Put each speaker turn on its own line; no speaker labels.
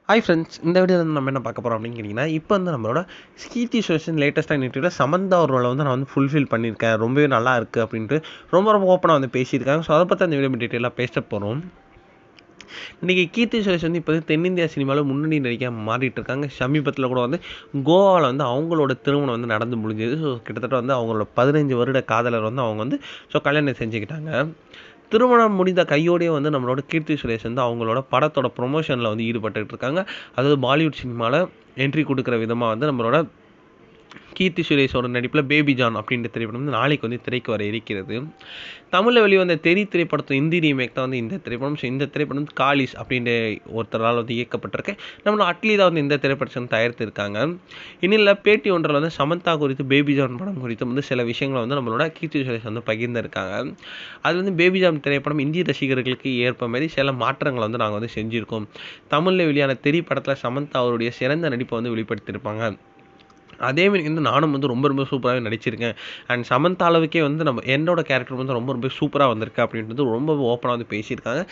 Hi friends, இந்த வீடியோவில் வந்து நம்ம என்ன பார்க்க போகிறோம் அப்படின்னு கேட்டிங்கன்னா, இப்போ வந்து நம்மளோட கீர்த்தி சுரேஷன் லேட்டஸ்ட்டாக இன்டர்வியூவில் சமந்தா ஒரு ரோலை வந்து நான் வந்து ஃபுல்ஃபில் பண்ணியிருக்கேன், ரொம்பவே நல்லா இருக்குது அப்படின்ட்டு ரொம்ப ஓப்பனாக வந்து பேசியிருக்காங்க. ஸோ அதை பற்றி அந்த வீடியோ டீட்டெயிலாக பேச போகிறோம். இன்றைக்கி கீர்த்தி சுரேஷ் வந்து இப்போ வந்து தென்னிந்தியா சினிமாவில் முன்னணி நடிக்க மாறிட்டு இருக்காங்க. சமீபத்தில் கூட வந்து கோவாவில் வந்து அவங்களோட திருமணம் வந்து நடந்து முடிஞ்சது. ஸோ கிட்டத்தட்ட வந்து அவங்களோட 15 வருட காதலர் வந்து அவங்க வந்து கல்யாணம் செஞ்சுக்கிட்டாங்க. திருமணம் முடிந்த கையோடையே வந்து நம்மளோட கீர்த்தி சுரேஷ் வந்து அவங்களோட படத்தோட ப்ரொமோஷனில் வந்து ஈடுபட்டுட்டு இருக்காங்க. அதாவது பாலிவுட் சினிமாவில் என்ட்ரி கொடுக்குற விதமாக வந்து நம்மளோட கீர்த்தி சுரேஷோட நடிப்பில் பேபி ஜான் அப்படின்ற திரைப்படம் வந்து நாளைக்கு வந்து திரைக்கு வர இருக்கிறது. தமிழில் வெளிவந்த தெறி திரைப்படத்தை ஹிந்தி ரீமேக் தான் வந்து இந்த திரைப்படம். ஸோ இந்த திரைப்படம் வந்து காலிஸ் அப்படின்ற ஒருத்தரால் வந்து இயக்கப்பட்டிருக்கு. நம்மளோட அட்லி தான் வந்து இந்த திரைப்படத்தை வந்து தயாரித்திருக்காங்க. இன்னில் பேட்டி ஒன்றில் வந்து சமந்தா குறித்து பேபி ஜான் படம் குறித்து வந்து சில விஷயங்களை வந்து நம்மளோட கீர்த்தி சுரேஷ் வந்து பகிர்ந்திருக்காங்க. அது வந்து பேபி ஜான் திரைப்படம் இந்திய ரசிகர்களுக்கு ஏற்ப மாதிரி சில மாற்றங்களை வந்து நாங்கள் வந்து செஞ்சுருக்கோம். தமிழில் வெளியான தெறி படத்தில் சமந்தா அவருடைய சிறந்த நடிப்பை வந்து வெளிப்படுத்தியிருப்பாங்க. அதேமாரி வந்து நானும் வந்து ரொம்ப சூப்பராகவே நடிச்சிருக்கேன். அண்ட் சமந்தா அளவுக்கே வந்து என்னோட கேரக்டர் வந்து ரொம்ப சூப்பராக வந்திருக்கு அப்படின்றது ரொம்ப ஓப்பனாக வந்து பேசியிருக்காங்க.